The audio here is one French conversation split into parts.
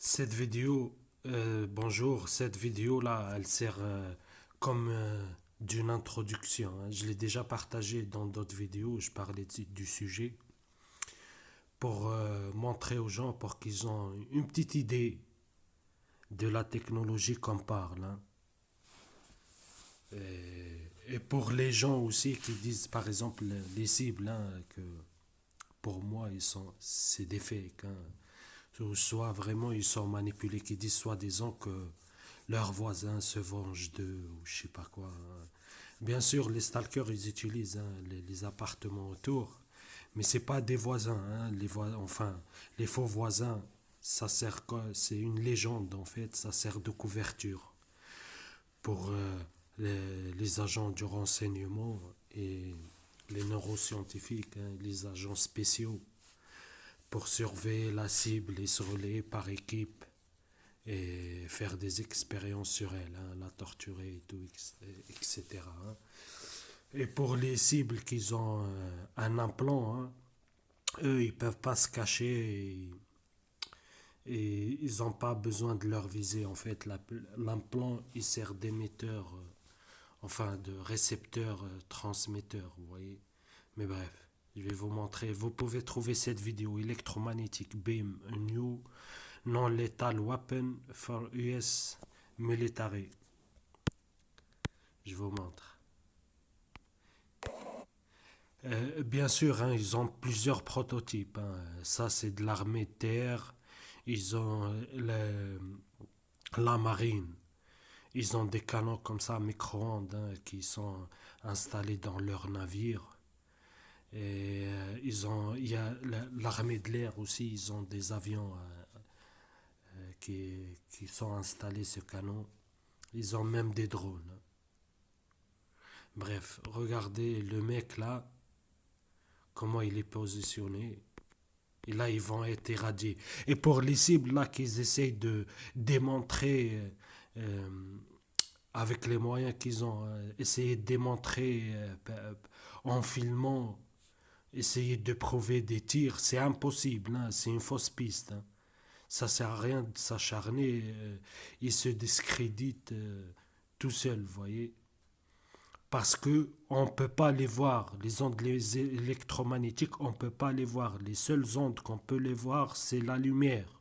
Cette vidéo, bonjour, cette vidéo-là, elle sert comme d'une introduction, hein. Je l'ai déjà partagée dans d'autres vidéos, je parlais du sujet, pour montrer aux gens, pour qu'ils ont une petite idée de la technologie qu'on parle, hein. Et pour les gens aussi qui disent, par exemple, les cibles, hein, que pour moi, c'est des fakes, hein. Ou soit vraiment ils sont manipulés, qui disent soi-disant que leurs voisins se vengent d'eux ou je sais pas quoi, hein. Bien sûr, les stalkers ils utilisent, hein, les appartements autour, mais c'est pas des voisins, hein, enfin les faux voisins, ça sert quoi? C'est une légende en fait, ça sert de couverture pour les agents du renseignement et les neuroscientifiques, hein, les agents spéciaux pour surveiller la cible et se relayer par équipe et faire des expériences sur elle, hein, la torturer et tout, etc., hein. Et pour les cibles qui ont un implant, hein, eux, ils peuvent pas se cacher et ils n'ont pas besoin de leur viser. En fait, l'implant, il sert d'émetteur, enfin de récepteur, transmetteur, vous voyez. Mais bref, je vais vous montrer. Vous pouvez trouver cette vidéo électromagnétique BEAM, a new non-lethal weapon for US military. Je vous montre. Bien sûr, hein, ils ont plusieurs prototypes, hein. Ça, c'est de l'armée de terre. Ils ont la marine. Ils ont des canons comme ça, micro-ondes, hein, qui sont installés dans leurs navires. Et il y a l'armée de l'air aussi. Ils ont des avions qui sont installés ce canon. Ils ont même des drones. Bref, regardez le mec là, comment il est positionné. Et là, ils vont être irradiés. Et pour les cibles là qu'ils essayent de démontrer avec les moyens qu'ils ont, essayer de démontrer en filmant, essayer de prouver des tirs, c'est impossible, hein, c'est une fausse piste, hein. Ça sert à rien de s'acharner, il se discrédite tout seul, vous voyez. Parce que on ne peut pas les voir, les ondes électromagnétiques, on ne peut pas les voir. Les seules ondes qu'on peut les voir, c'est la lumière.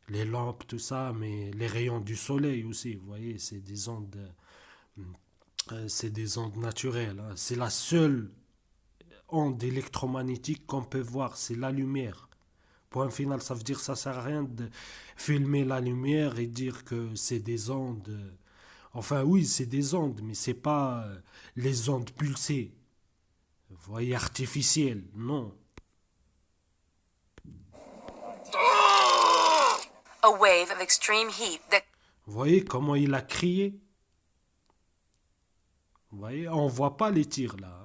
Les lampes, tout ça, mais les rayons du soleil aussi, vous voyez, c'est des ondes naturelles, hein. C'est la seule onde électromagnétique qu'on peut voir, c'est la lumière. Point final, ça veut dire que ça sert à rien de filmer la lumière et dire que c'est des ondes. Enfin, oui, c'est des ondes, mais c'est pas les ondes pulsées. Vous voyez, artificielles, non. A wave of extreme heat that Vous voyez comment il a crié? Vous voyez, on voit pas les tirs là, hein.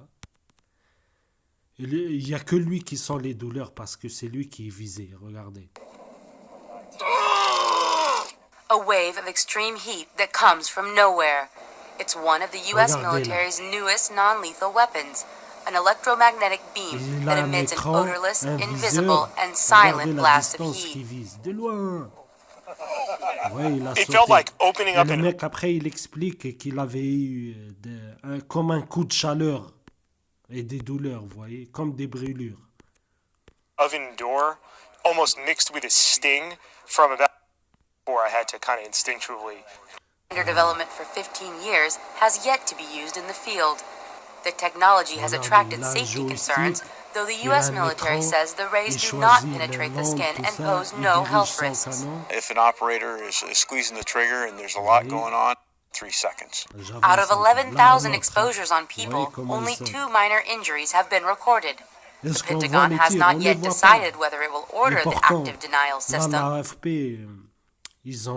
Il n'y a que lui qui sent les douleurs parce que c'est lui qui est visé. Regardez. a wave of extreme heat that comes from nowhere. It's one of the US Regardez là. military's newest non-lethal weapons, an electromagnetic beam Il that a un emits an écran, odorless, un invisible, viseur. and Regardez silent la blast of distance qu'il heat. vise. De loin. Ouais, il a It felt sauté. like opening Et up le an mec, après, il explique qu'il avait eu comme un coup de chaleur et des douleurs, vous voyez, comme des brûlures. oven door, almost mixed with a sting from about before I had to kind of instinctually. Under development for 15 years has yet to be used in the field. The technology has Regardez, attracted il a un safety joystick, concerns, though the il a US un military écran, says the rays il do not choisit penetrate the l'angle, skin tout and ça, pose il no dirige health son risks. canon. If an operator is squeezing the trigger and there's a lot Oui. going on, 3 seconds. J'avance Out of un peu. Là, 11,000 l'autre, exposures on vous voyez people, comment only il saute. 2 minor injuries have been recorded. The Est-ce qu'on voit Pentagon les has tirs? not On les yet voit decided pas. whether it will Mais order the pourtant, active denial là, system. la AFP, ils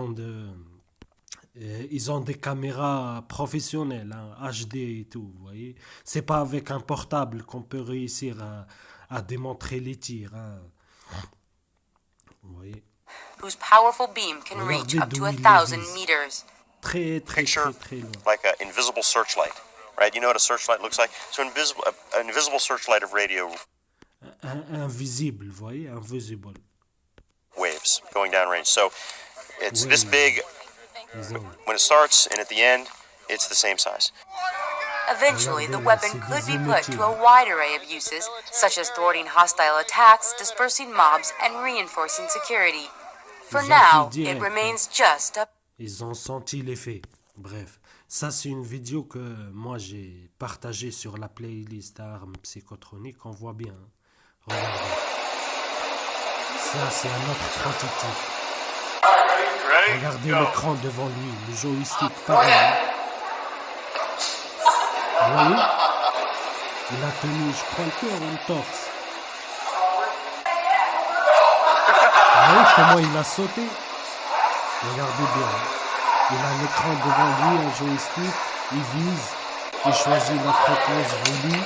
ont des caméras professionnelles, hein, HD et tout, vous voyez. C'est pas avec un portable qu'on peut réussir à démontrer les tirs, hein. Vous voyez. Whose powerful beam can reach Regardez up to d'où il les 1,000 vise. meters. Très, très, Picture très, très loin. like an invisible searchlight, right? You know what a searchlight looks like? So an invisible searchlight of radio Invisible, vous voyez, invisible. waves. waves going downrange. So it's Oui, this big ils ont- when it starts, and at the end, it's the same size. Eventually, the Regardez, weapon c'est could des be put to émeutiers. a wide array of uses, such as thwarting hostile attacks, dispersing mobs, and reinforcing security. For Ils ont now, fait it direct, remains just a Ils ont senti l'effet. Bref, ça c'est une vidéo que moi j'ai partagée sur la playlist d'armes psychotroniques. On voit bien. Hein. Regardez. Ça c'est un autre prototype. Regardez l'écran devant lui, le joystick pareil. Hein. Vous voyez? Il a tenu, je crois, le cœur ou le torse. Vous voyez comment il a sauté? Regardez bien. Il a l'écran devant lui, un joystick. Il vise. Il choisit la fréquence voulue.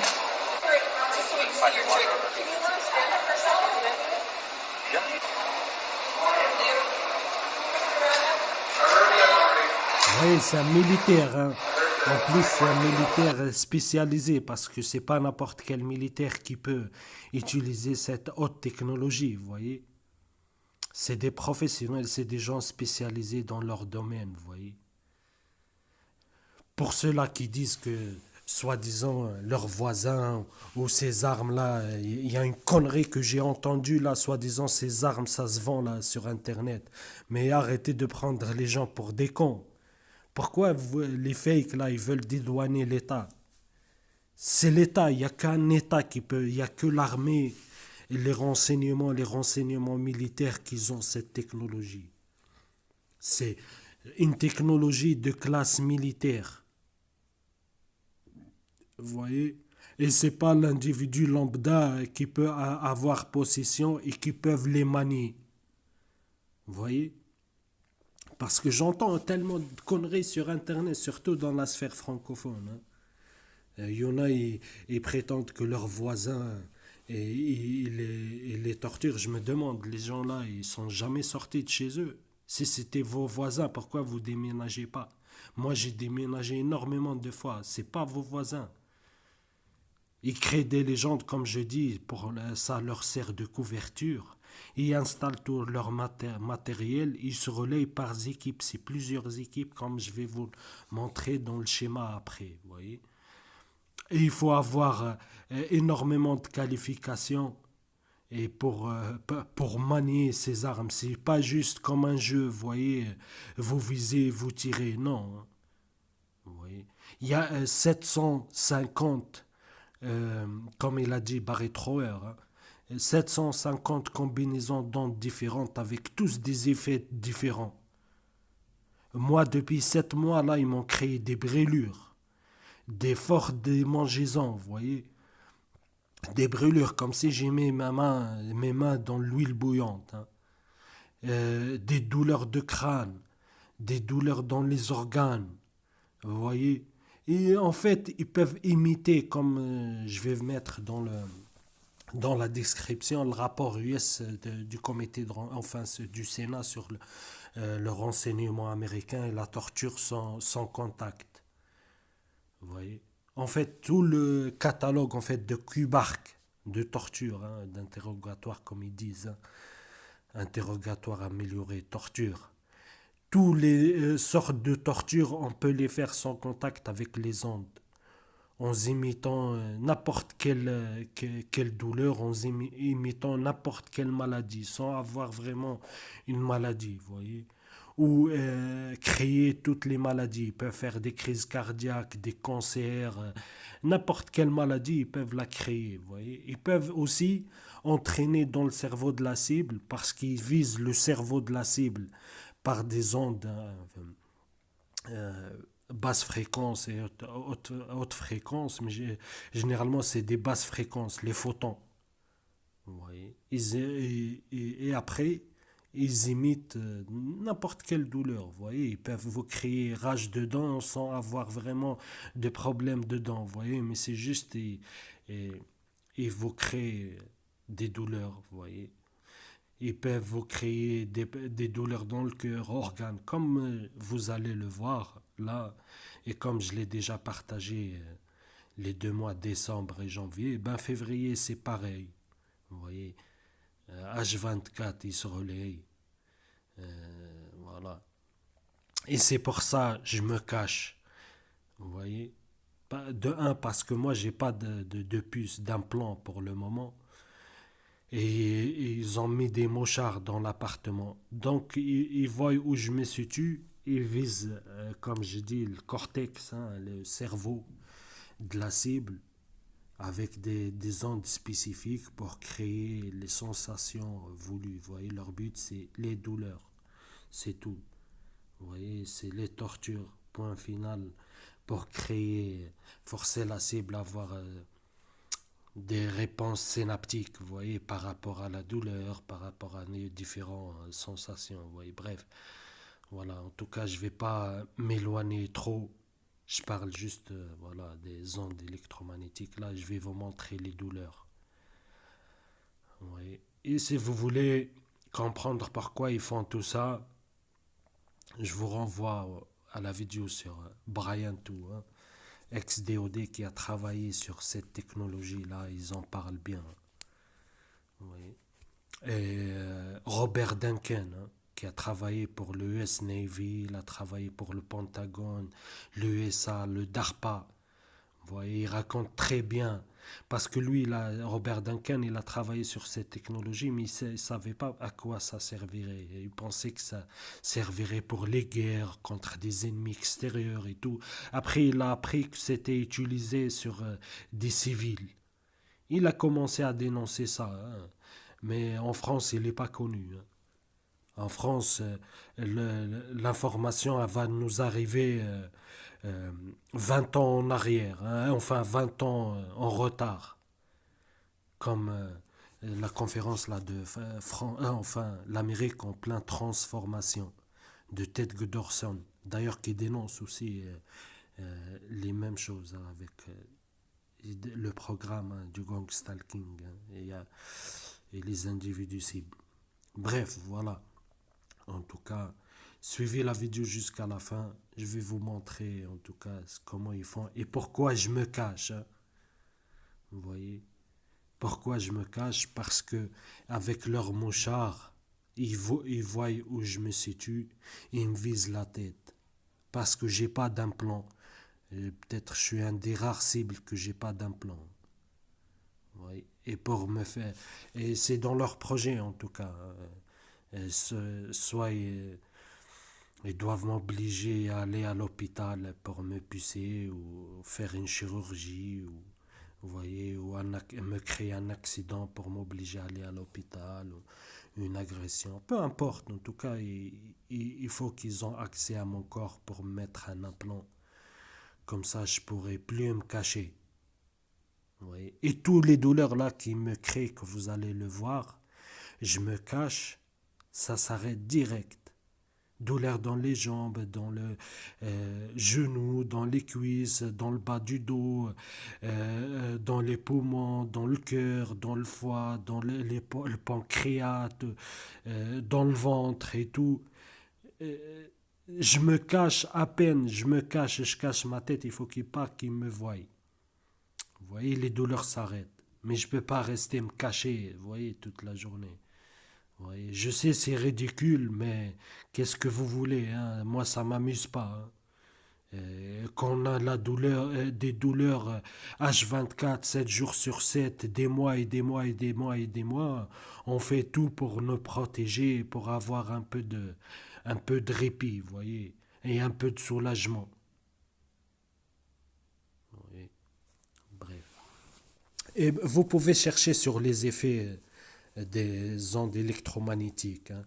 Oui, c'est un militaire. Hein. En plus, c'est un militaire spécialisé parce que c'est pas n'importe quel militaire qui peut utiliser cette haute technologie, vous voyez. C'est des professionnels, c'est des gens spécialisés dans leur domaine, vous voyez. Pour ceux-là qui disent que, soi-disant, leurs voisins ou ces armes-là, il y a une connerie que j'ai entendue là, soi-disant, ces armes, ça se vend là sur Internet. Mais arrêtez de prendre les gens pour des cons. Pourquoi les fakes là, ils veulent dédouaner l'État? C'est l'État, il n'y a qu'un État qui peut, il n'y a que l'armée et les renseignements militaires qui ont cette technologie. C'est une technologie de classe militaire. Vous voyez? Et c'est pas l'individu lambda qui peut avoir possession et qui peuvent les manier. Vous voyez? Parce que j'entends tellement de conneries sur Internet, surtout dans la sphère francophone. Hein. Il y en a, ils prétendent que leurs voisins ils les torturent. Je me demande, les gens-là, ils sont jamais sortis de chez eux. Si c'était vos voisins, pourquoi vous déménagez pas? Moi, j'ai déménagé énormément de fois. C'est pas vos voisins. Ils créent des légendes, comme je dis, ça leur sert de couverture. Ils installent tout leur matériel, ils se relayent par équipes. C'est plusieurs équipes, comme je vais vous le montrer dans le schéma après. Vous voyez? Et il faut avoir énormément de qualifications et pour manier ces armes. C'est pas juste comme un jeu, vous voyez, vous visez, vous tirez. Non. Hein. Vous voyez? Il y a 750 comme il a dit Barry Trower, hein, 750 combinaisons d'ondes différentes avec tous des effets différents. Moi, depuis 7 mois, là, ils m'ont créé des brûlures, des fortes démangeaisons, vous voyez. Des brûlures, comme si j'ai mis mes mains dans l'huile bouillante. Hein. Des douleurs de crâne, des douleurs dans les organes, vous voyez. Et en fait, ils peuvent imiter, comme je vais mettre dans la description, le rapport US du comité, du Sénat sur le renseignement américain et la torture sans contact. Vous voyez? En fait, tout le catalogue en fait, de QBARC, de torture, hein, d'interrogatoire, comme ils disent, hein, interrogatoire amélioré, torture. Tous les sortes de tortures, on peut les faire sans contact avec les ondes, en imitant n'importe quelle douleur, en imitant n'importe quelle maladie, sans avoir vraiment une maladie, vous voyez. Ou créer toutes les maladies. Ils peuvent faire des crises cardiaques, des cancers, n'importe quelle maladie, ils peuvent la créer, vous voyez. Ils peuvent aussi entraîner dans le cerveau de la cible, parce qu'ils visent le cerveau de la cible par des ondes basse fréquence et haute fréquence, mais généralement c'est des basses fréquences, les photons. Vous voyez. Et après, ils imitent n'importe quelle douleur. Vous voyez, ils peuvent vous créer rage de dents sans avoir vraiment de problème de dents. Vous voyez, mais c'est juste, ils vous créent des douleurs. Vous voyez. Ils peuvent vous créer des douleurs dans le cœur, organes, comme vous allez le voir là, et comme je l'ai déjà partagé les 2 mois, décembre et janvier, ben février c'est pareil. Vous voyez, H24 il se relaye, Voilà. Et c'est pour ça je me cache. Vous voyez? De un, parce que moi, j'ai pas de puce, d'implant pour le moment. Et ils ont mis des mochards dans l'appartement. Donc, ils voient où je me situe. Ils visent, comme je dis, le cortex, hein, le cerveau de la cible, avec des ondes spécifiques pour créer les sensations voulues. Vous voyez, leur but, c'est les douleurs. C'est tout. Vous voyez, c'est les tortures. Point final. Pour créer, forcer la cible à avoir des réponses synaptiques, vous voyez, par rapport à la douleur, par rapport à les différentes sensations, vous voyez, bref. Voilà, en tout cas, je ne vais pas m'éloigner trop. Je parle juste voilà, des ondes électromagnétiques. Là, je vais vous montrer les douleurs. Oui. Et si vous voulez comprendre pourquoi ils font tout ça, je vous renvoie à la vidéo sur Brian Tout, hein, ex-DOD qui a travaillé sur cette technologie-là. Ils en parlent bien. Oui. Et Robert Duncan, hein, qui a travaillé pour le US Navy, il a travaillé pour le Pentagone, l'USA, le DARPA. Vous voyez, il raconte très bien. Parce que lui, Robert Duncan, il a travaillé sur cette technologie, mais il ne savait pas à quoi ça servirait. Il pensait que ça servirait pour les guerres contre des ennemis extérieurs et tout. Après, il a appris que c'était utilisé sur des civils. Il a commencé à dénoncer ça, hein. Mais en France, il n'est pas connu, hein. En France, l'information va nous arriver 20 ans en arrière, hein, enfin 20 ans en retard, comme la conférence là de enfin l'Amérique en pleine transformation de Ted Gunderson, d'ailleurs qui dénonce aussi les mêmes choses, hein, avec le programme, hein, du gang stalking, hein, et les individus cibles. Bref, voilà. En tout cas, suivez la vidéo jusqu'à la fin. Je vais vous montrer en tout cas comment ils font et pourquoi je me cache, hein. Vous voyez? Pourquoi je me cache? Parce que avec leur mouchard, ils voient où je me situe, ils me visent la tête. Parce que j'ai pas d'implant. Peut-être je suis un des rares cibles que j'ai pas d'implant. Oui. Et pour me faire. Et c'est dans leur projet en tout cas. Soit ils doivent m'obliger à aller à l'hôpital pour me pucer ou faire une chirurgie, ou vous voyez, ou me créer un accident pour m'obliger à aller à l'hôpital, ou une agression. Peu importe, en tout cas, il faut qu'ils aient accès à mon corps pour me mettre un implant. Comme ça, je pourrai plus me cacher. Vous voyez. Et tous les douleurs là qui me créent, que vous allez le voir, je me cache, ça s'arrête direct. Douleur dans les jambes, dans le genou, dans les cuisses, dans le bas du dos, dans les poumons, dans le cœur, dans le foie, dans le pancréas, dans le ventre et tout. Je me cache à peine, je cache ma tête, il faut qu'il me voie. Vous voyez, les douleurs s'arrêtent. Mais je ne peux pas rester me cacher, vous voyez, toute la journée. Oui, je sais, c'est ridicule, mais qu'est-ce que vous voulez, hein? Moi, ça m'amuse pas, hein. Quand on a la douleur, des douleurs H24, 7 jours sur 7, des mois et des mois et des mois et des mois, on fait tout pour nous protéger, pour avoir un peu de répit, vous voyez, et un peu de soulagement. Oui, bref. Et vous pouvez chercher sur les effets des ondes électromagnétiques, hein.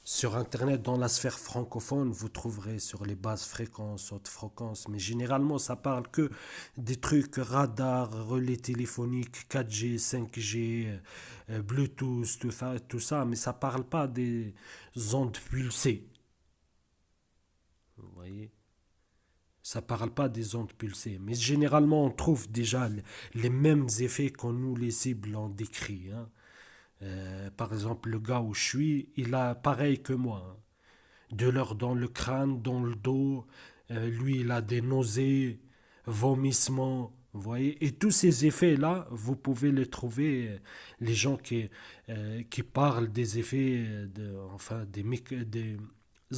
Sur Internet, dans la sphère francophone, vous trouverez sur les basses fréquences, hautes fréquences, mais généralement, ça parle que des trucs radar, relais téléphoniques, 4G, 5G, Bluetooth, tout ça, mais ça parle pas des ondes pulsées. Vous voyez? Ça parle pas des ondes pulsées, mais généralement, on trouve déjà les mêmes effets qu'on nous, les cibles, ont décrit, hein. Par exemple, le gars où je suis, il a pareil que moi, hein. Douleur dans le crâne, dans le dos. Lui, il a des nausées, vomissements. Vous voyez, et tous ces effets-là, vous pouvez les trouver, les gens qui parlent des effets, enfin, des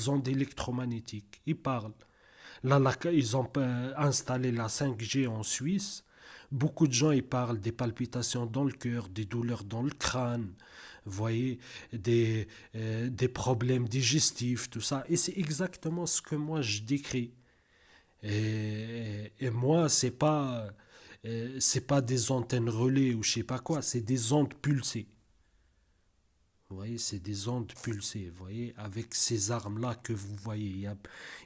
ondes électromagnétiques. Ils parlent. Là, ils ont installé la 5G en Suisse. Beaucoup de gens ils parlent des palpitations dans le cœur, des douleurs dans le crâne, vous voyez, des problèmes digestifs, tout ça. Et c'est exactement ce que moi je décris. Et moi, c'est pas des antennes relais ou je sais pas quoi, c'est des ondes pulsées. Vous voyez, c'est des ondes pulsées, vous voyez, avec ces armes-là que vous voyez.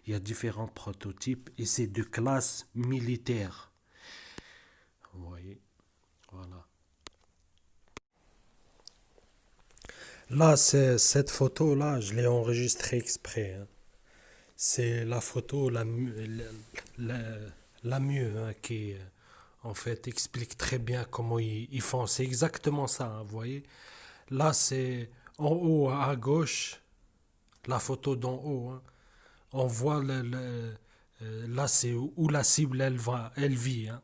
Il y a différents prototypes et c'est de classe militaire. Vous voyez, voilà. Là, cette photo-là, je l'ai enregistrée exprès, hein. C'est la photo la, la mieux, hein, qui, en fait, explique très bien comment ils font. C'est exactement ça, hein, vous voyez. Là, c'est en haut à gauche, la photo d'en haut, hein. On voit là, c'est où la cible, elle vit, hein.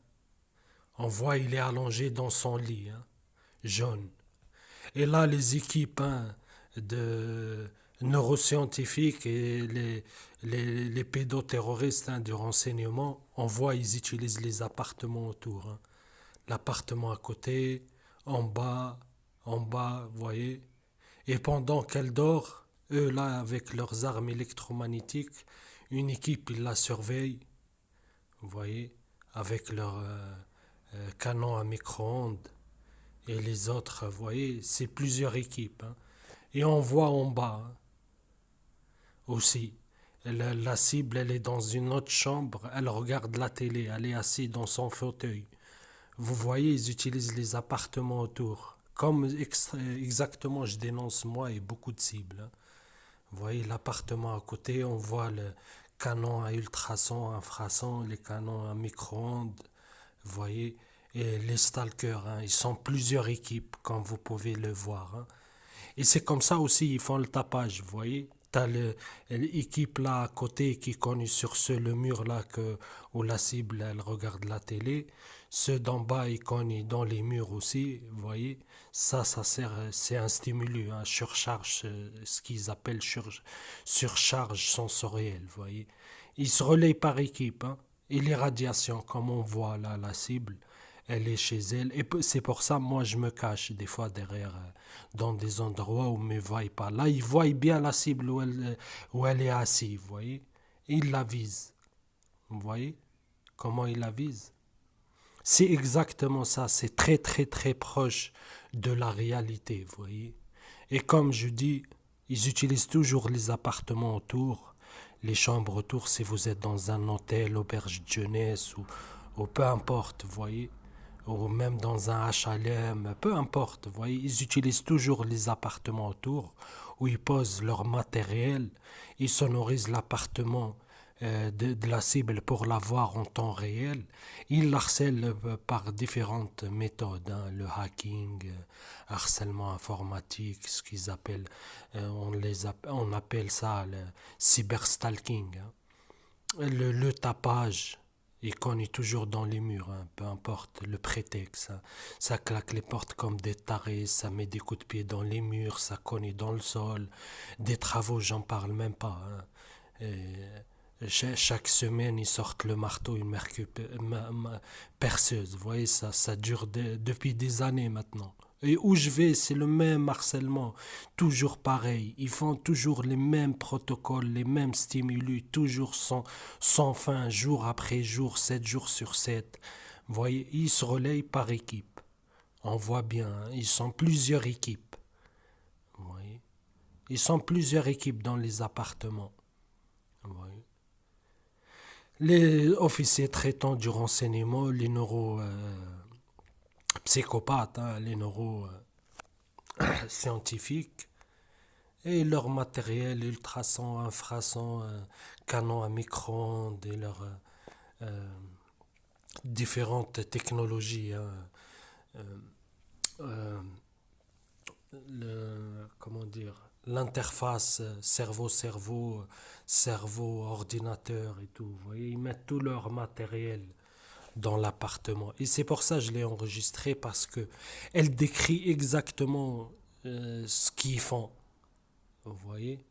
On voit, il est allongé dans son lit, hein, jaune. Et là, les équipes, hein, de neuroscientifiques et les pédoterroristes, hein, du renseignement, on voit, ils utilisent les appartements autour, hein. L'appartement à côté, en bas, vous voyez. Et pendant qu'elle dort, eux, là, avec leurs armes électromagnétiques, une équipe, ils la surveille, vous voyez, avec leurs canons à micro-ondes. Et les autres, vous voyez, c'est plusieurs équipes, hein. Et on voit en bas, hein, aussi. La cible, elle est dans une autre chambre, elle regarde la télé, elle est assise dans son fauteuil. Vous voyez, ils utilisent les appartements autour. Comme exactement je dénonce moi et beaucoup de cibles, hein. Vous voyez l'appartement à côté, on voit le canon à ultrasons, infrasons, les canons à micro-ondes. Vous voyez, et les stalkers, hein, ils sont plusieurs équipes, comme vous pouvez le voir, hein. Et c'est comme ça aussi, ils font le tapage, vous voyez. T'as l'équipe là à côté qui est connue sur le mur là où la cible elle regarde la télé. Ceux d'en bas ils connus dans les murs aussi, vous voyez. Ça sert, c'est un stimulant, un surcharge, ce qu'ils appellent surcharge sensorielle, vous voyez. Ils se relayent par équipe, hein. Et les radiations, comme on voit là, la cible, elle est chez elle. Et c'est pour ça, moi, je me cache des fois derrière, dans des endroits où ils ne me voient pas. Là, ils voient bien la cible où elle est assise, vous voyez. Et ils la visent. Vous voyez comment ils la visent? C'est exactement ça. C'est très, très, très proche de la réalité, vous voyez. Et comme je dis, ils utilisent toujours les appartements autour, les chambres autour, si vous êtes dans un hôtel, auberge de jeunesse ou peu importe, vous voyez, ou même dans un HLM, peu importe, vous voyez, ils utilisent toujours les appartements autour où ils posent leur matériel, ils sonorisent l'appartement de la cible pour la voir en temps réel. Ils l'harcèlent par différentes méthodes, hein, le hacking, harcèlement informatique, ce qu'ils appellent, on appelle ça le cyberstalking, hein. Le tapage est connu toujours dans les murs, hein, peu importe le prétexte, hein. Ça claque les portes comme des tarés, ça met des coups de pied dans les murs, ça cogne dans le sol. Des travaux, j'en parle même pas, hein. Chaque semaine, ils sortent le marteau, une perceuse. Vous voyez, ça dure depuis des années maintenant. Et où je vais, c'est le même harcèlement, toujours pareil. Ils font toujours les mêmes protocoles, les mêmes stimuli, toujours sans fin, jour après jour, 7 jours sur 7. Vous voyez, ils se relayent par équipe. On voit bien, hein, ils sont plusieurs équipes. Vous voyez, ils sont plusieurs équipes dans les appartements. Vous voyez. Les officiers traitants du renseignement, les neuropsychopathes, hein, les neuroscientifiques, et leur matériel, ultrasons, infrasons, canons à micro-ondes et leurs différentes technologies, hein, euh, comment dire, l'interface cerveau-cerveau, cerveau-ordinateur et tout. Vous voyez, ils mettent tout leur matériel dans l'appartement. Et c'est pour ça que je l'ai enregistré, parce que elle décrit exactement ce qu'ils font. Vous voyez?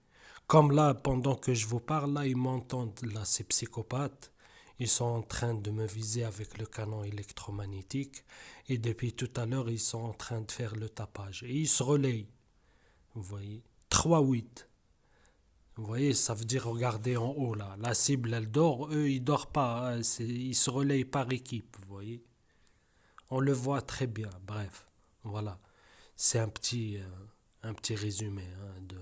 Comme là, pendant que je vous parle, là, ils m'entendent, là, ces psychopathes. Ils sont en train de me viser avec le canon électromagnétique. Et depuis tout à l'heure, ils sont en train de faire le tapage. Et ils se relayent. Vous voyez? 3-8. Vous voyez, ça veut dire, regardez en haut, là. La cible, elle dort. Eux, ils ne dorment pas. Hein. Ils se relayent par équipe. Vous voyez? On le voit très bien. Bref, voilà. C'est un petit résumé, hein, de...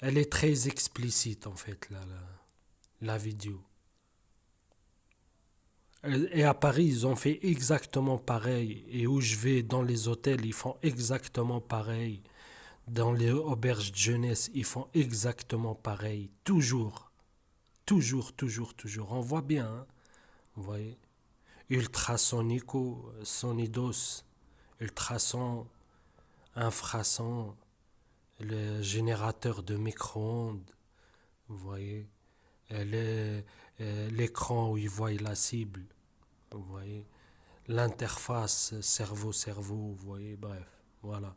Elle est très explicite, en fait, la vidéo. Et à Paris, ils ont fait exactement pareil. Et où je vais dans les hôtels, ils font exactement pareil. Dans les auberges de jeunesse, ils font exactement pareil. Toujours. Toujours, toujours, toujours. On voit bien, hein. Vous voyez? Ultrasonico, sonidos, ultrason, infrason, le générateur de micro-ondes, vous voyez, l'écran où ils voient la cible, vous voyez, l'interface cerveau-cerveau, vous voyez, bref, voilà.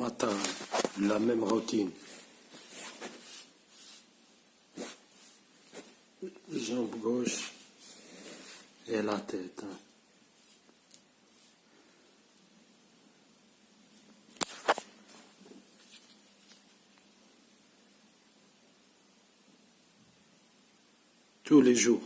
matin, la même routine. Jambe gauche et la tête. Tous les jours.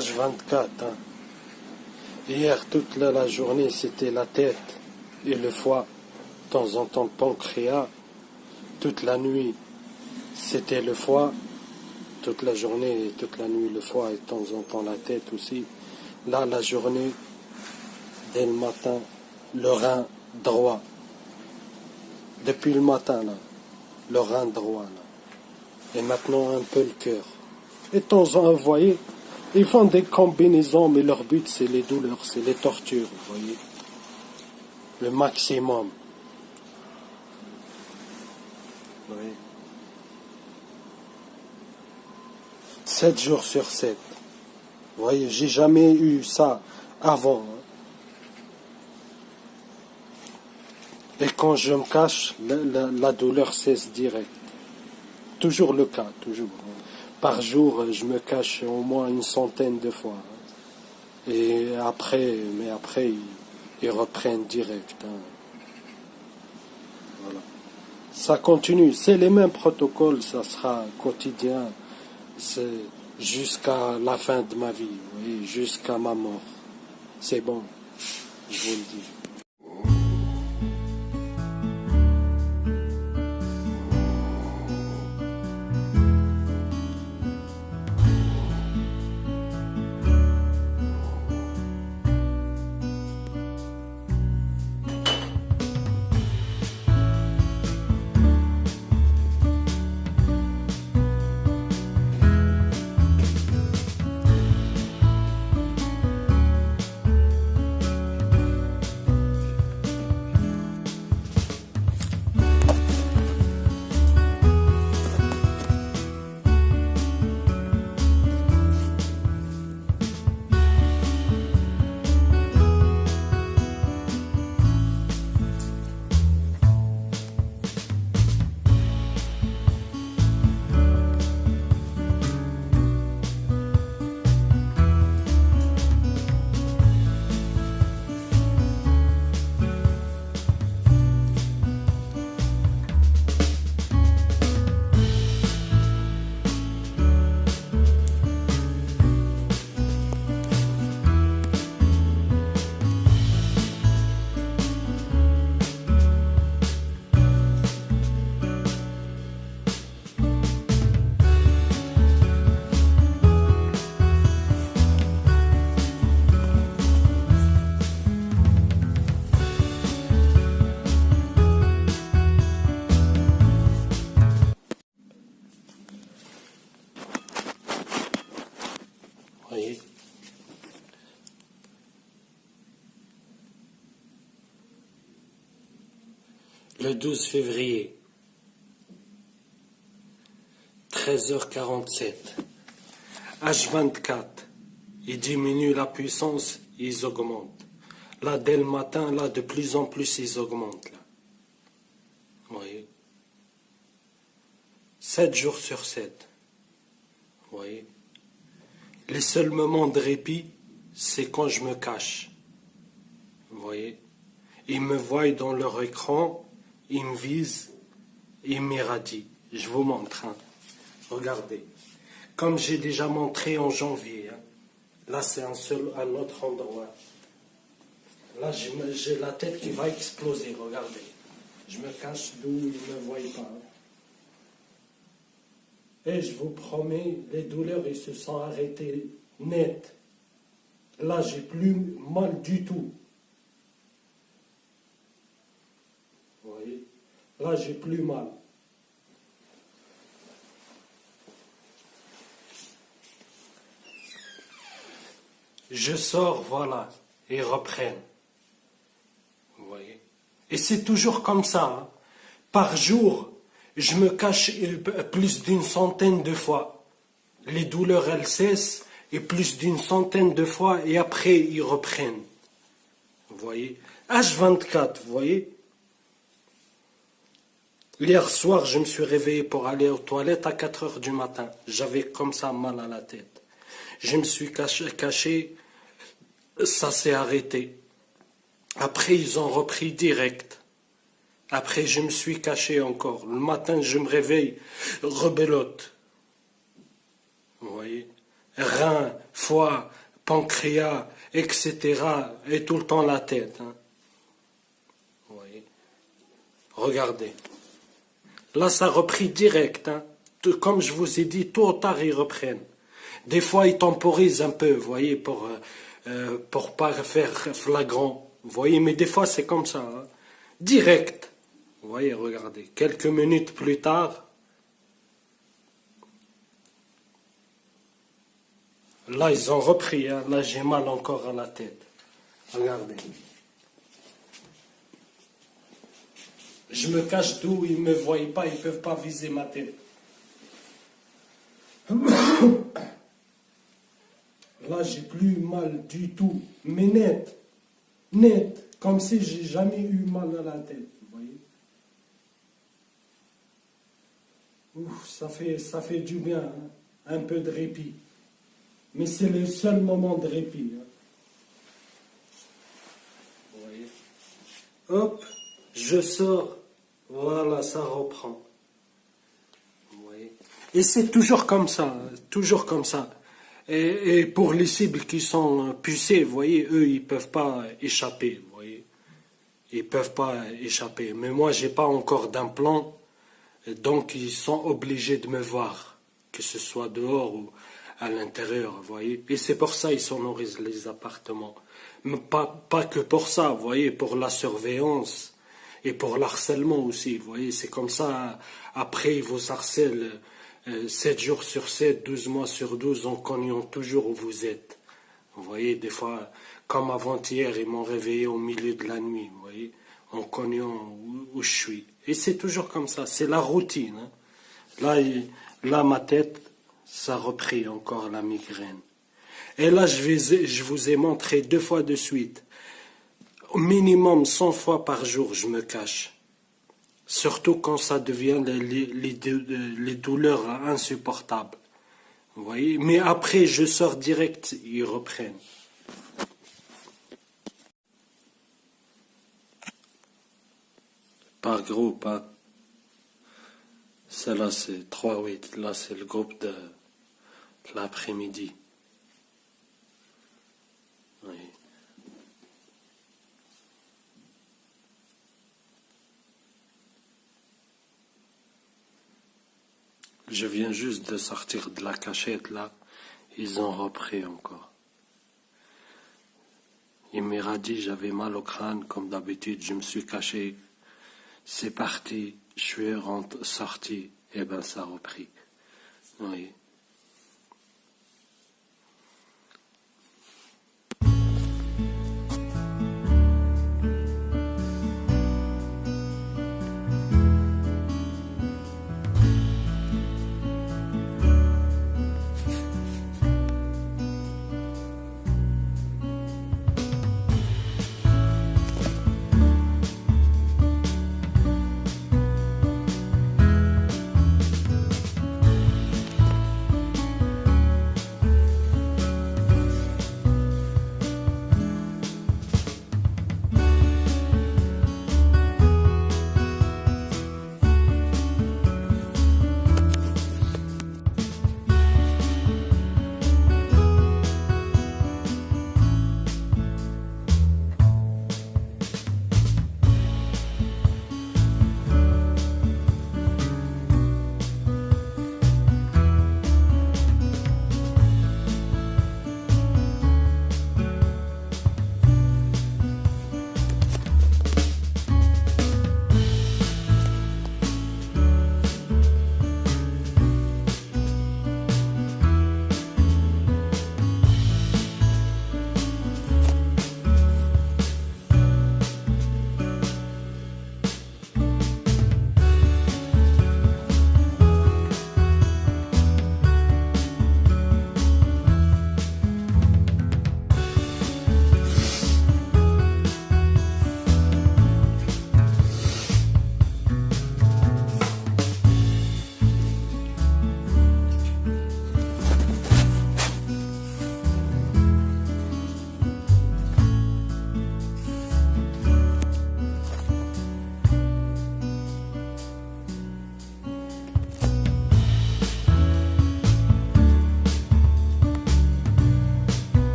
H24. Hein. Hier, toute la journée, c'était la tête et le foie. De temps en temps, le pancréas. Toute la nuit, c'était le foie. Toute la journée et toute la nuit, le foie et de temps en temps la tête aussi. Là, la journée, dès le matin, le rein droit. Depuis le matin, là, le rein droit, là. Et maintenant, un peu le cœur. Et de temps en temps, vous voyez, ils font des combinaisons, mais leur but, c'est les douleurs, c'est les tortures, vous voyez. Le maximum. Vous voyez. 7 jours sur 7. Vous voyez, j'ai jamais eu ça avant. Hein. Et quand je me cache, la douleur cesse direct. Toujours le cas, toujours. Par jour, je me cache au moins une centaine de fois. Hein. Et après, ils reprennent direct. Hein. Voilà. Ça continue. C'est les mêmes protocoles, ça sera quotidien. C'est jusqu'à la fin de ma vie, oui, jusqu'à ma mort. C'est bon, je vous le dis. Voyez. Le 12 février, 13h47, H24, ils diminuent la puissance, ils augmentent. Là, dès le matin, là, de plus en plus, ils augmentent. Là. Vous voyez. 7 jours sur 7. Vous voyez. Les seuls moments de répit, c'est quand je me cache. Vous voyez. Ils me voient dans leur écran, ils me visent, ils m'irradient. Je vous montre. Hein. Regardez. Comme j'ai déjà montré en janvier. Hein. Là, c'est un autre endroit. Là, j'ai la tête qui va exploser. Regardez. Je me cache d'où ils ne me voient pas. Hein. Et je vous promets, les douleurs, ils se sont arrêtées net. Là, j'ai plus mal du tout. Vous voyez? Là, j'ai plus mal. Je sors, voilà, et ils reprennent. Vous voyez? Et c'est toujours comme ça. Hein. Par jour, je me cache plus d'une centaine de fois. Les douleurs, elles cessent, et plus d'une centaine de fois, et après, ils reprennent. Vous voyez? H24, vous voyez? Hier soir, je me suis réveillé pour aller aux toilettes à 4 heures du matin. J'avais comme ça mal à la tête. Je me suis caché, ça s'est arrêté. Après, ils ont repris direct. Après, je me suis caché encore. Le matin, je me réveille, rebelote. Vous voyez? rein, foie, pancréas, etc. Et tout le temps la tête. Hein. Vous voyez. Regardez. Là, ça a repris direct. Hein. Comme je vous ai dit, tôt ou tard, ils reprennent. Des fois, ils temporisent un peu, vous voyez, pour pas faire flagrant. Vous voyez, mais des fois, c'est comme ça. Hein. Direct. Vous voyez, regardez. Quelques minutes plus tard, là, ils ont repris. Hein. Là, j'ai mal encore à la tête. Regardez. Je me cache d'où ils ne me voient pas, ils ne peuvent pas viser ma tête. Là, j'ai plus mal du tout, mais net, net, comme si j'ai jamais eu mal à la tête, vous voyez. Ouf, ça fait du bien, hein, un peu de répit. Mais c'est le seul moment de répit. Hein. Vous voyez. Hop, je sors, voilà, ça reprend. Vous voyez. Et c'est toujours comme ça, hein, toujours comme ça. Et pour les cibles qui sont pucées, vous voyez, eux, ils ne peuvent pas échapper, vous voyez. Ils ne peuvent pas échapper. Mais moi, je n'ai pas encore d'implant, donc ils sont obligés de me voir, que ce soit dehors ou à l'intérieur, vous voyez. Et c'est pour ça qu'ils sonorisent les appartements. Mais pas que pour ça, vous voyez, pour la surveillance et pour l'harcèlement aussi, vous voyez. C'est comme ça, après, ils vous harcèlent 7 jours sur 7, 12 mois sur 12, en cognant toujours où vous êtes. Vous voyez, des fois, comme avant-hier, ils m'ont réveillé au milieu de la nuit, vous voyez, en cognant où je suis. Et c'est toujours comme ça, c'est la routine. Hein. Là, ma tête, ça a repris encore la migraine. Et là, je vous ai montré 2 fois de suite. Au minimum 100 fois par jour, je me cache. Surtout quand ça devient les douleurs insupportables. Vous voyez? Mais après, je sors direct, ils reprennent. Par groupe, hein. Celle-là, c'est 3-8. Là, c'est le groupe de l'après-midi. Oui. Je viens juste de sortir de la cachette, là. Ils ont repris encore. Il m'a dit, j'avais mal au crâne, comme d'habitude, je me suis caché. C'est parti, je suis sorti, et ben ça a repris. Oui.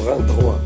un droit.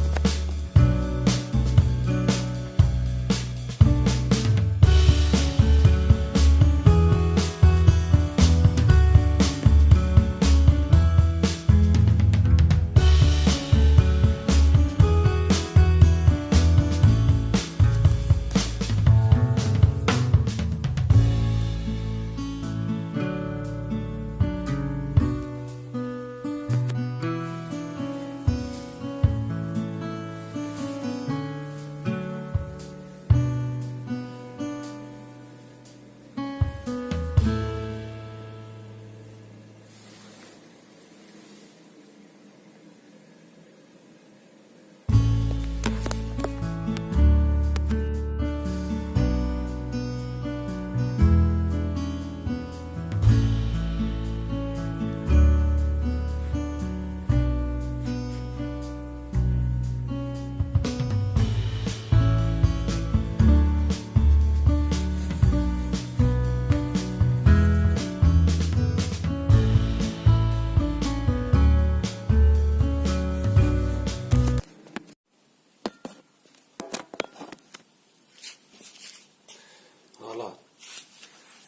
Voilà,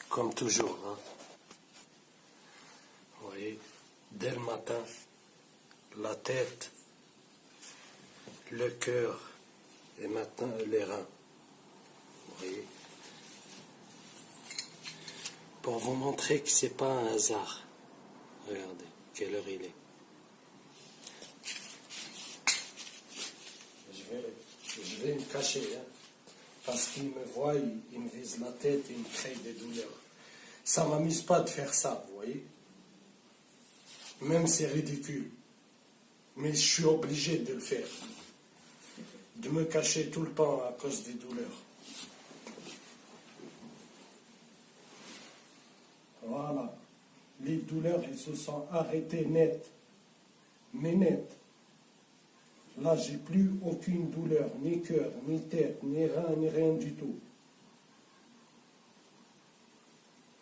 comme toujours, hein. Vous voyez, dès le matin, la tête, le cœur et maintenant les reins. Vous voyez, pour vous montrer que c'est pas un hasard. Regardez, quelle heure il est. Je vais me cacher, hein. Parce qu'il me voit, il me vise la tête, il me crée des douleurs. Ça ne m'amuse pas de faire ça, vous voyez. Même c'est ridicule. Mais je suis obligé de le faire. De me cacher tout le temps à cause des douleurs. Voilà. Les douleurs, elles se sont arrêtées net. Mais net. Là, j'ai plus aucune douleur, ni cœur, ni tête, ni rein, ni rien du tout.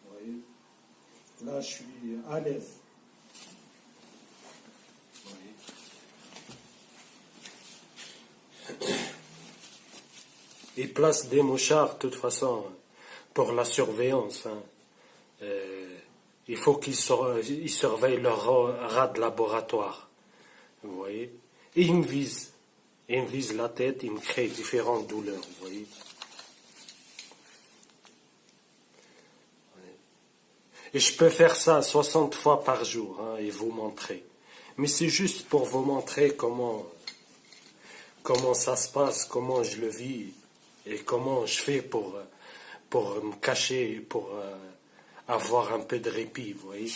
Vous voyez? Là, je suis à l'aise. Vous voyez? Ils placent des mouchards, de toute façon, pour la surveillance, hein. Il faut qu'ils surveillent leur rat de laboratoire. Vous voyez? Et il me vise. Il me vise la tête, il me crée différentes douleurs, vous voyez. Et je peux faire ça 60 fois par jour, hein, et vous montrer. Mais c'est juste pour vous montrer comment ça se passe, comment je le vis, et comment je fais pour me cacher, pour avoir un peu de répit, vous voyez.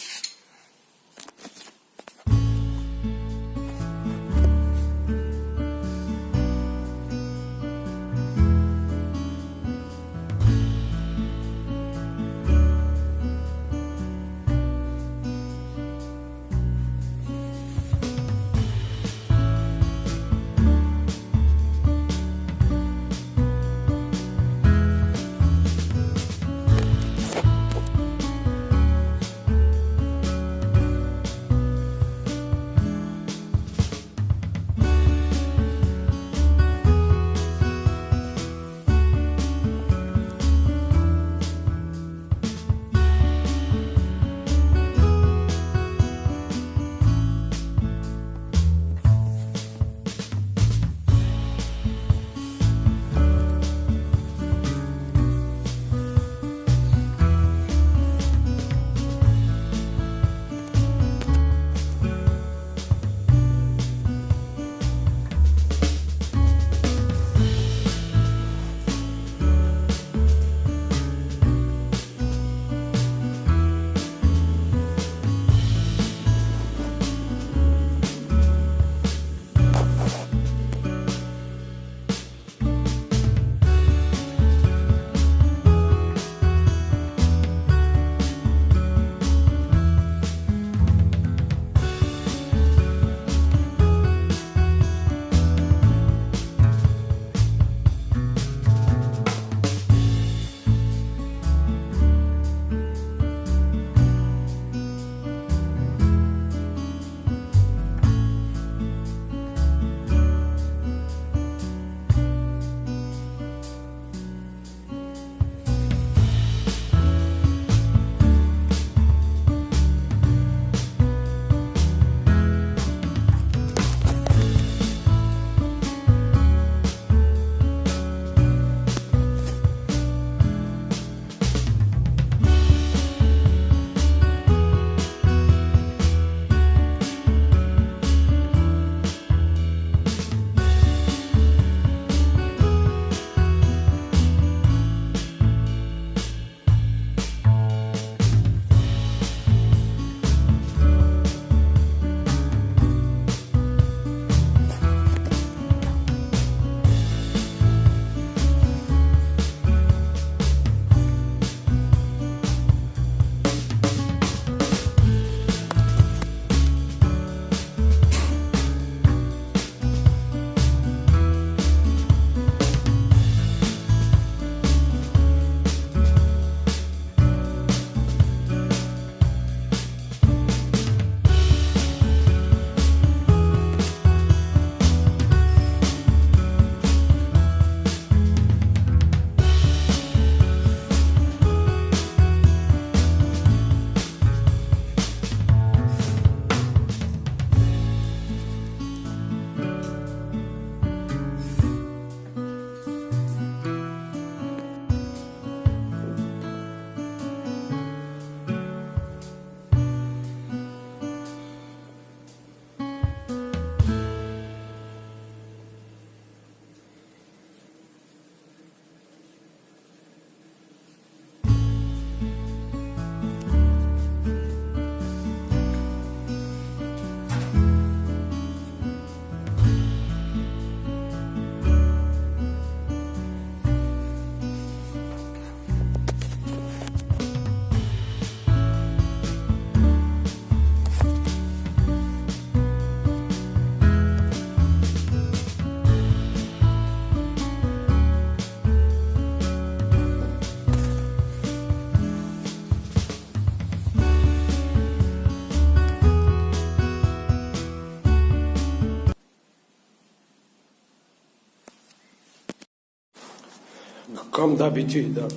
comme d'habitude, hein.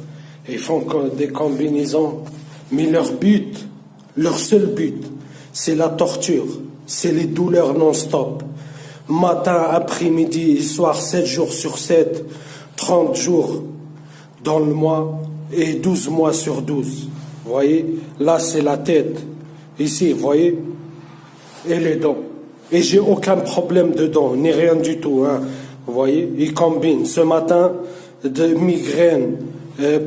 Ils font des combinaisons, mais leur but, leur seul but, c'est la torture, c'est les douleurs non-stop. Matin, après-midi et soir, 7 jours sur 7, 30 jours dans le mois et 12 mois sur 12. Vous voyez, là c'est la tête, ici, vous voyez, et les dents. Et j'ai aucun problème de dents, ni rien du tout, hein. Vous voyez, ils combinent. Ce matin, de migraine,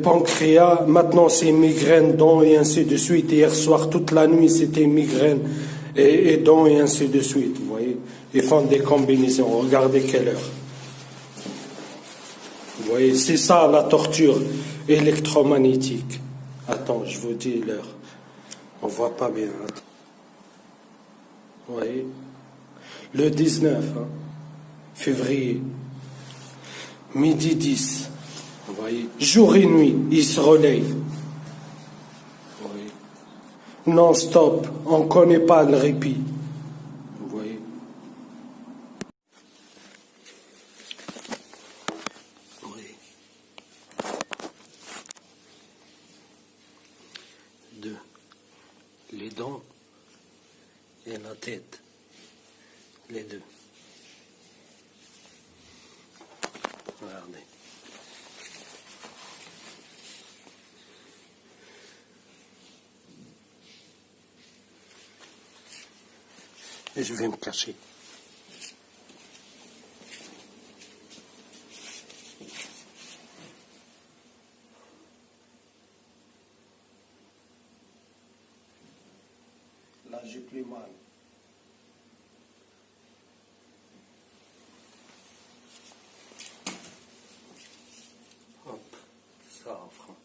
pancréas, maintenant c'est migraine, dents et ainsi de suite. Hier soir, toute la nuit, c'était migraine et dents et ainsi de suite. Vous voyez, ils font des combinaisons. Regardez quelle heure. Vous voyez, c'est ça la torture électromagnétique. Attends, je vous dis l'heure. On voit pas bien. Attends. Vous voyez, le 19 hein, février, midi 10. Vous voyez, jour et nuit, il se relaye. Vous voyez, non-stop, on ne connaît pas le répit. Vous voyez. Vous voyez. 2. Les dents et la tête. Les deux. Regardez. Et je vais me cacher. Là, j'ai plus mal. Hop, ça en franc.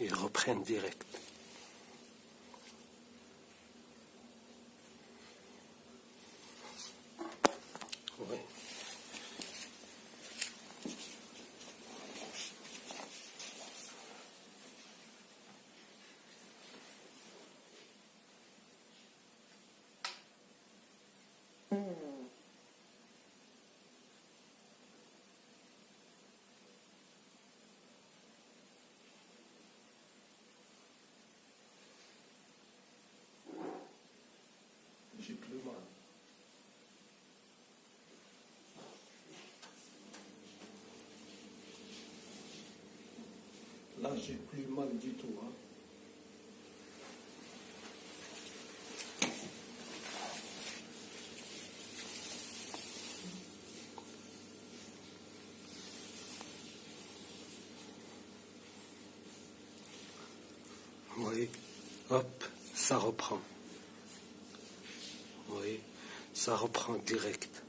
Ils reprennent direct. Oui. J'ai plus mal. Là, j'ai plus mal du tout. Hein. Vous voyez, hop, ça reprend. Vous voyez, ça reprend direct.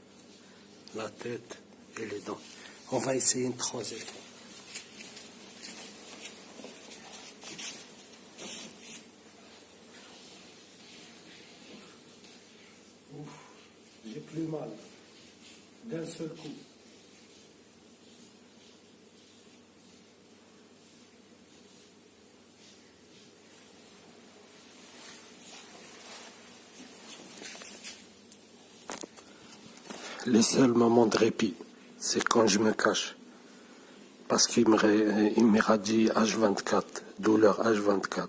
La tête et les dents. On va essayer une troisième fois. Ouf, j'ai plus mal. D'un seul coup. Le seul moment de répit, c'est quand je me cache. Parce qu'il m'irradie H24, douleur H24.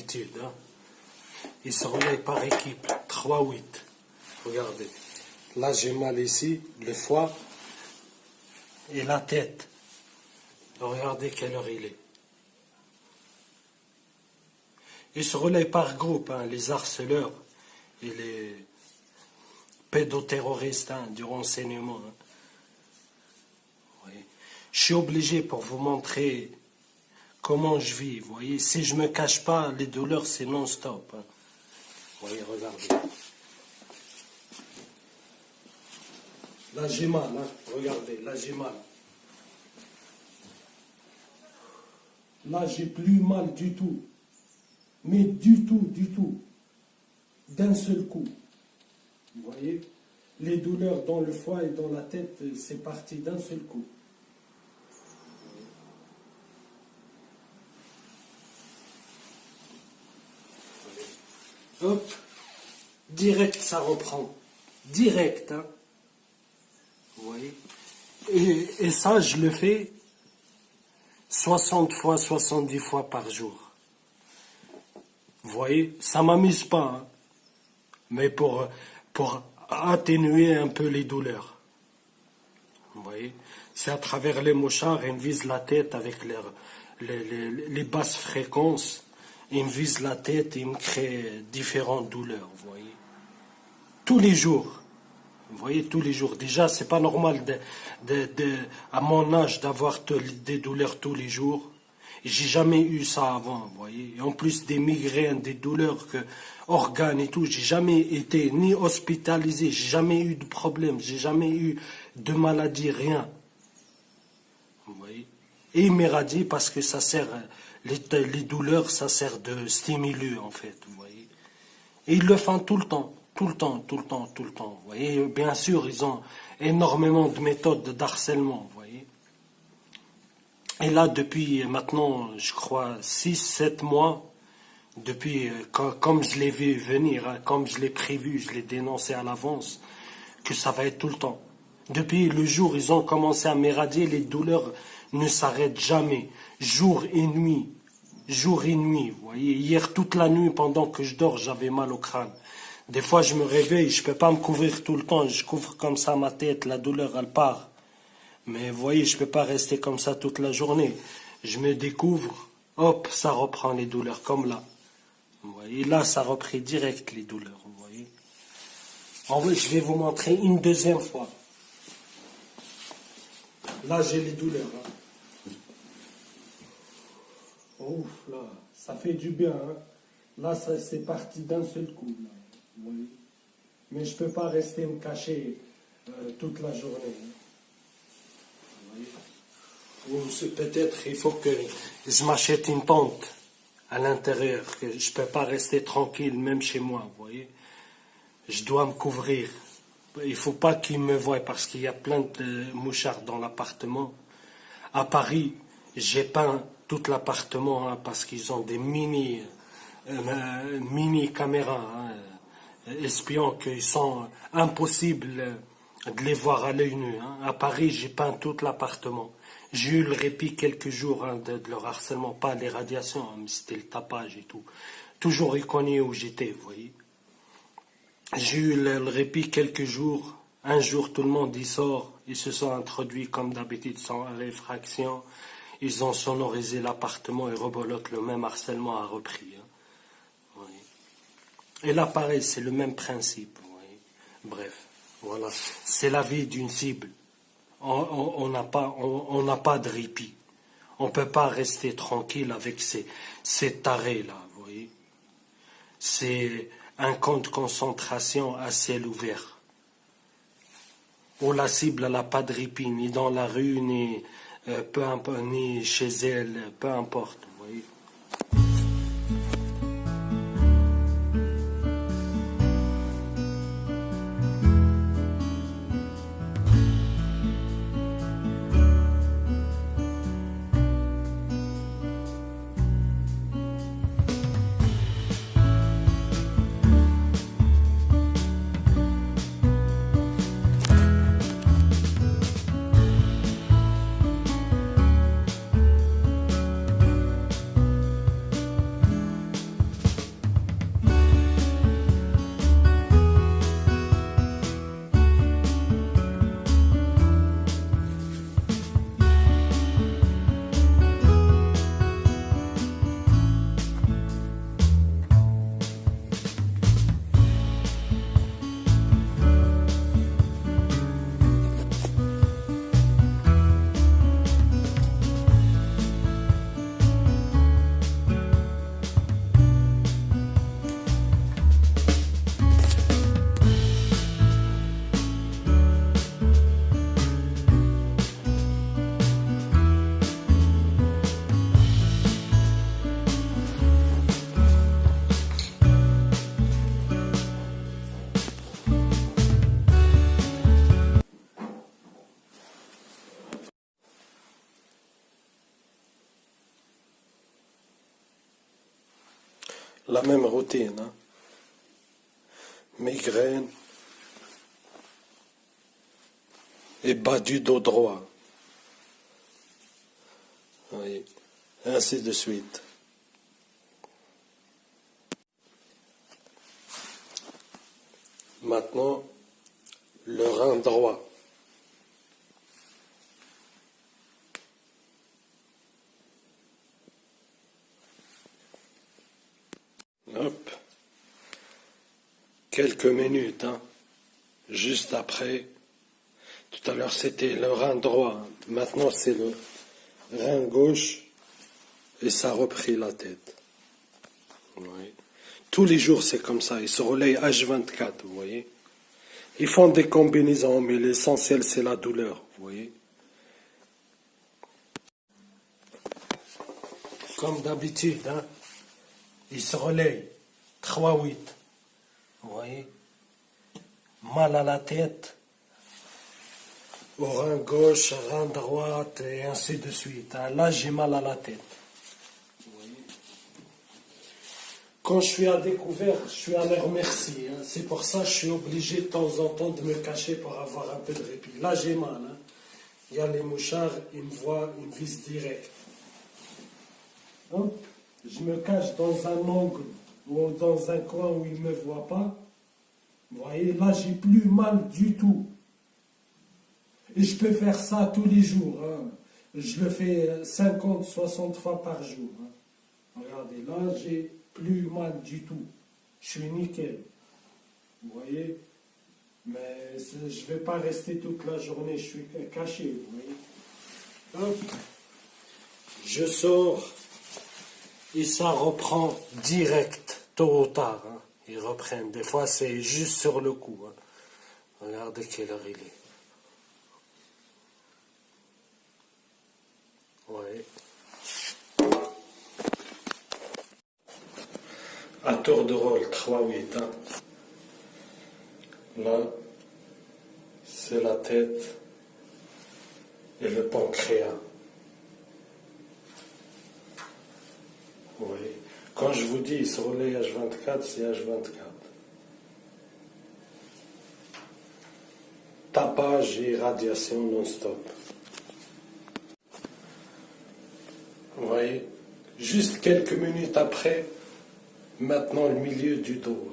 d'habitude. Hein. Il se relaye par équipe, 3-8. Regardez. Là, j'ai mal ici, le foie et la tête. Regardez quelle heure il est. Ils se relaient par groupe, hein, les harceleurs et les pédoterroristes du renseignement. Hein. Oui. Je suis obligé pour vous montrer comment je vis. Vous voyez, si je ne me cache pas, les douleurs, c'est non-stop. Hein. Vous voyez, regardez. Là, j'ai mal. Hein. Regardez, là, j'ai mal. Là, j'ai plus mal du tout. Mais du tout. D'un seul coup. Vous voyez? Les douleurs dans le foie et dans la tête, c'est parti d'un seul coup. Hop. Direct, ça reprend. Direct, hein. Vous voyez? Et ça, je le fais 60 fois, 70 fois par jour. Vous voyez, ça m'amuse pas, hein, mais pour atténuer un peu les douleurs. Vous voyez, c'est à travers les mouchards, ils me visent la tête avec les basses fréquences, ils me visent la tête et ils me créent différentes douleurs, vous voyez. Tous les jours. Vous voyez, tous les jours. Déjà, c'est pas normal à mon âge d'avoir des douleurs tous les jours. J'ai jamais eu ça avant, vous voyez. Et en plus des migraines, des douleurs, organes et tout, j'ai jamais été ni hospitalisé, j'ai jamais eu de problème, j'ai jamais eu de maladie, rien. Vous voyez. Et il m'irradie parce que ça sert, les douleurs, ça sert de stimulus, en fait, vous voyez. Et ils le font tout le temps. Tout le temps. Vous voyez, bien sûr, ils ont énormément de méthodes d'harcèlement, vous voyez. Et là, depuis maintenant, je crois, 6-7 mois, depuis, comme je l'ai vu venir, hein, comme je l'ai prévu, je l'ai dénoncé à l'avance, que ça va être tout le temps. Depuis le jour où ils ont commencé à m'éradier, les douleurs ne s'arrêtent jamais, jour et nuit, vous voyez. Hier, toute la nuit, pendant que je dors, j'avais mal au crâne. Des fois, je me réveille, je ne peux pas me couvrir tout le temps, je couvre comme ça ma tête, la douleur, elle part. Mais vous voyez, je ne peux pas rester comme ça toute la journée. Je me découvre, hop, ça reprend les douleurs, comme là. Vous voyez, là, ça reprend direct les douleurs, vous voyez. En vrai, je vais vous montrer une deuxième fois. Là, j'ai les douleurs. Hein. Ouf, là, ça fait du bien. Hein. Là, c'est parti d'un seul coup. Là. Vous voyez. Mais je ne peux pas rester me cacher toute la journée. Hein. Ou peut-être il faut que je m'achète une tente à l'intérieur, que je ne peux pas rester tranquille même chez moi, vous voyez. Je dois me couvrir. Il ne faut pas qu'ils me voient parce qu'il y a plein de mouchards dans l'appartement. À Paris, j'ai peint tout l'appartement hein, parce qu'ils ont des mini caméras espions qui sont impossibles de les voir à l'œil nu. Hein. À Paris, j'ai peint tout l'appartement. J'ai eu le répit quelques jours hein, de leur harcèlement, pas les radiations, hein, mais c'était le tapage et tout. Toujours reconnu où j'étais, vous voyez. J'ai eu le répit quelques jours. Un jour, tout le monde y sort. Ils se sont introduits comme d'habitude sans réfraction. Ils ont sonorisé l'appartement et rebolote le même harcèlement a repris. Hein. Vous voyez. Et là, pareil, c'est le même principe. Vous voyez. Bref. Voilà, c'est la vie d'une cible. On n'a pas de répit. On ne peut pas rester tranquille avec ces tarés-là, vous voyez. C'est un camp de concentration à ciel ouvert. Où la cible n'a pas de répit, ni dans la rue, ni chez elle, peu importe, vous voyez. La même routine, hein. Migraine et bas du dos droit. Oui. Ainsi de suite. Maintenant, le rein droit. Hop. Quelques minutes, hein. Juste après. Tout à l'heure, c'était le rein droit. Hein. Maintenant, c'est le rein gauche. Et ça a repris la tête. Oui. Tous les jours, c'est comme ça. Ils se relayent H24, vous voyez. Ils font des combinaisons, mais l'essentiel, c'est la douleur, vous voyez. Comme d'habitude, hein. Ils se relayent 3-8. Vous voyez. Mal à la tête. Au rein gauche, rein droite, et ainsi de suite. Hein. Là, j'ai mal à la tête. Quand je suis à découvert, je suis à les remercier. Hein. C'est pour ça que je suis obligé de temps en temps de me cacher pour avoir un peu de répit. Là, j'ai mal. Hein. Il y a les mouchards, ils me voient, ils me visent direct. Hop. Je me cache dans un angle ou dans un coin où ils ne me voient pas. Vous voyez, là, j'ai plus mal du tout. Et je peux faire ça tous les jours. Hein. Je le fais 50, 60 fois par jour. Hein. Regardez, là, j'ai plus mal du tout. Je suis nickel. Vous voyez? Mais je ne vais pas rester toute la journée, je suis caché. Vous voyez? Hop. Je sors et ça reprend direct, tôt ou tard. Hein. Ils reprennent. Des fois, c'est juste sur le coup. Hein. Regardez quelle heure il est. Ouais. À tour de rôle, 3-8. Hein. Là, c'est la tête et le pancréas. Oui. Quand je vous dis, il se relaie H24, c'est H24. Tapage et radiation non-stop. Vous voyez, juste quelques minutes après, maintenant le milieu du dos.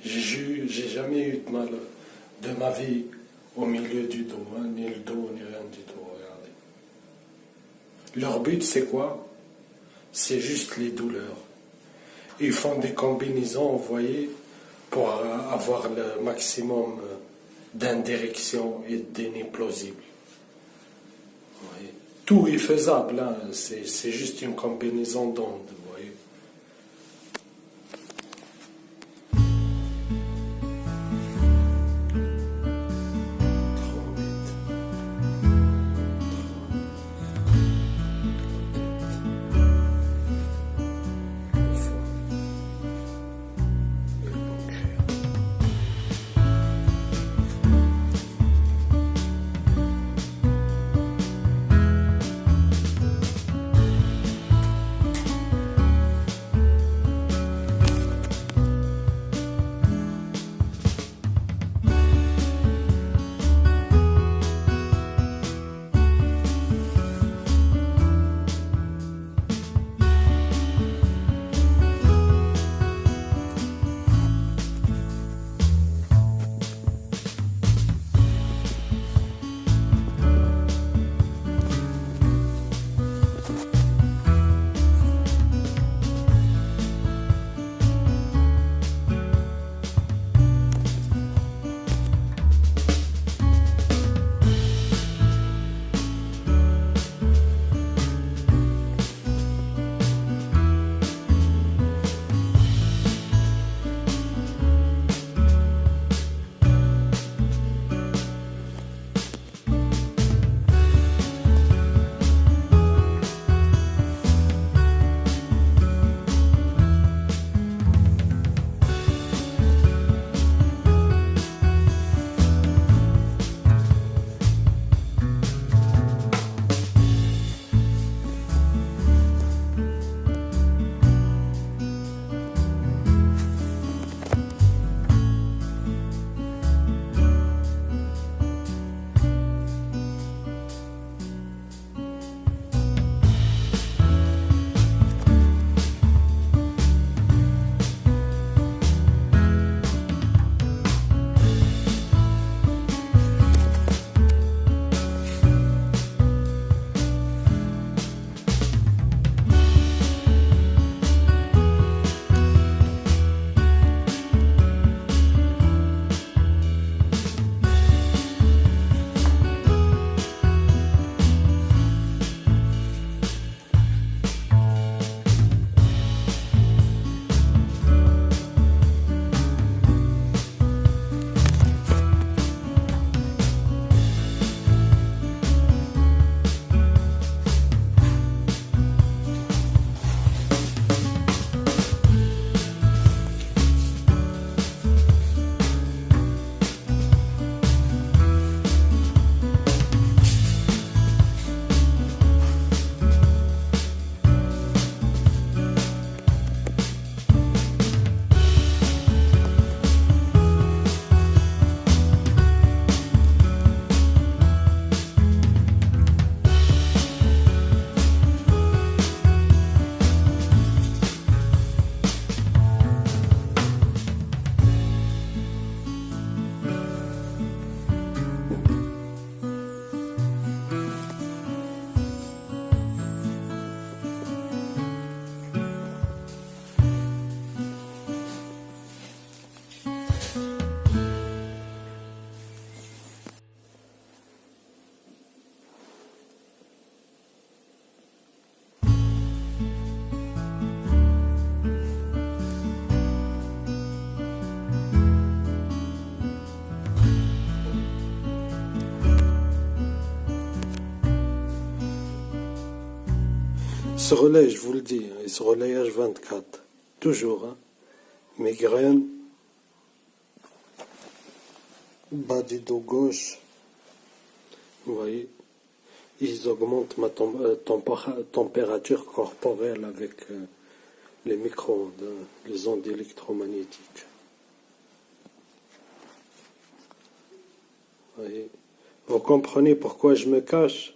J'ai jamais eu de mal de ma vie au milieu du dos, hein, ni le dos, ni rien du tout. Regardez. Leur but, c'est quoi? C'est juste les douleurs. Ils font des combinaisons, vous voyez, pour avoir le maximum d'indirection et de déni plausible. Vous voyez. Tout est faisable, hein, c'est juste une combinaison d'ondes. se relaie, je vous le dis, hein, il se relaie H24. Toujours, hein. Migraine, bas du dos gauche, vous voyez, ils augmentent ma température corporelle avec les micro-ondes, hein, les ondes électromagnétiques. Vous voyez, vous comprenez pourquoi je me cache?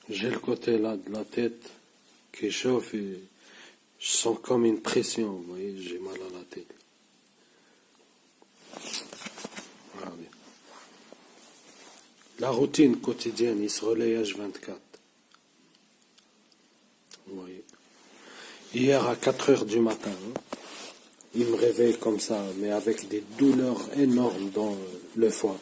J'ai le côté là de la tête qui chauffe et je sens comme une pression, vous voyez, j'ai mal à la tête. Regardez. La routine quotidienne, il se relaye H24. Vous voyez. Hier à 4 heures du matin, il me réveille comme ça, mais avec des douleurs énormes dans le foie.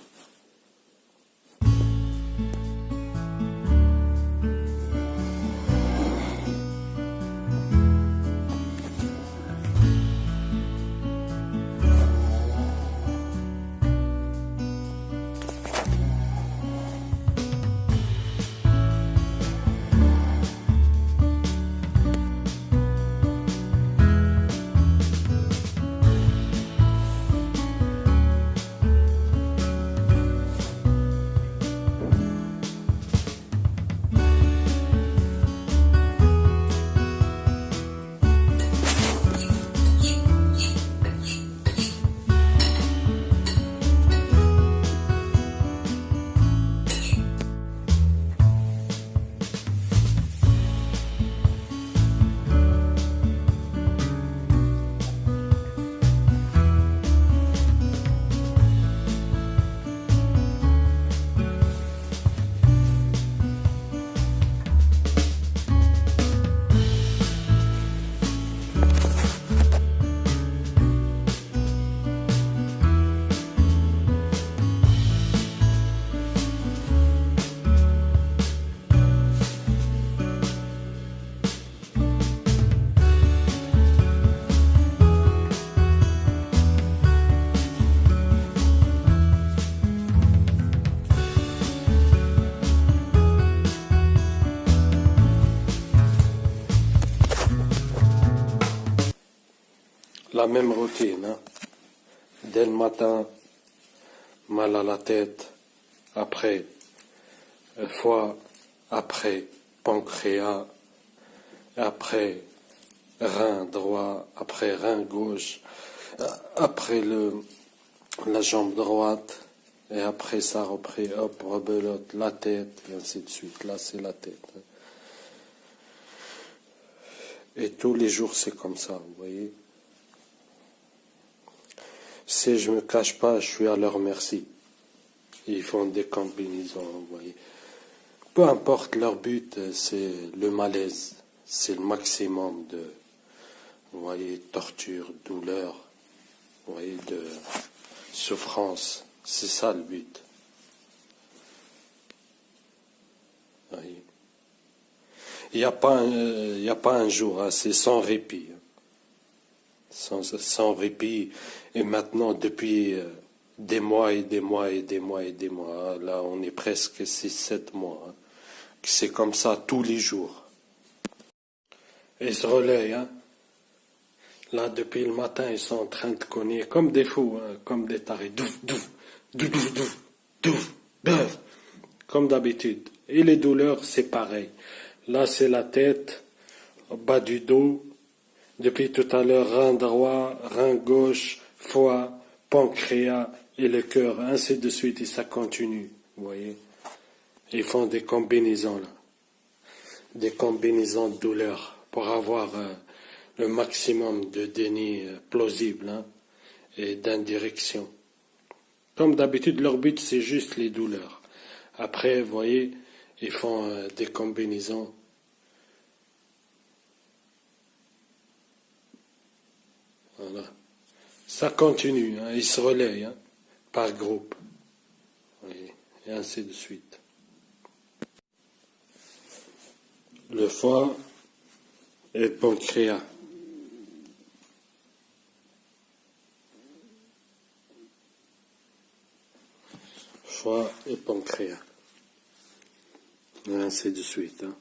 La même routine, hein. Dès le matin, mal à la tête, après foie, après pancréas, après rein droit, après rein gauche, après la jambe droite, et après ça, repris, hop, rebelote, la tête, et ainsi de suite. Là, c'est la tête. Hein. Et tous les jours, c'est comme ça, vous voyez. Si je me cache pas, je suis à leur merci. Ils font des combinaisons, vous voyez. Peu importe leur but, c'est le malaise. C'est le maximum de, vous voyez, torture, douleur, vous voyez, de souffrance. C'est ça le but. Vous voyez. Il n'y a pas un jour, hein, c'est sans répit. Hein. Sans répit. Et maintenant, depuis des mois et des mois et des mois et des mois, là, on est presque 6-7 mois. Hein, c'est comme ça tous les jours. Ils se relayent, hein. Là, depuis le matin, ils sont en train de cogner comme des fous, hein, comme des tarés. Douf, douf, douf, douf, douf, douf, douf, comme d'habitude. Et les douleurs, c'est pareil. Là, c'est la tête, au bas du dos. Depuis tout à l'heure, rein droit, rein gauche, foie, pancréas et le cœur, ainsi de suite, et ça continue, vous voyez. Ils font des combinaisons, là. Des combinaisons de douleurs pour avoir le maximum de déni plausible, hein, et d'indirection. Comme d'habitude, leur but, c'est juste les douleurs. Après, vous voyez, ils font des combinaisons. Voilà. Ça continue, hein, ils se relayent, hein, par groupe. Oui, et ainsi de suite. Le foie et le pancréas. Foie et pancréas. Et ainsi de suite. Hein.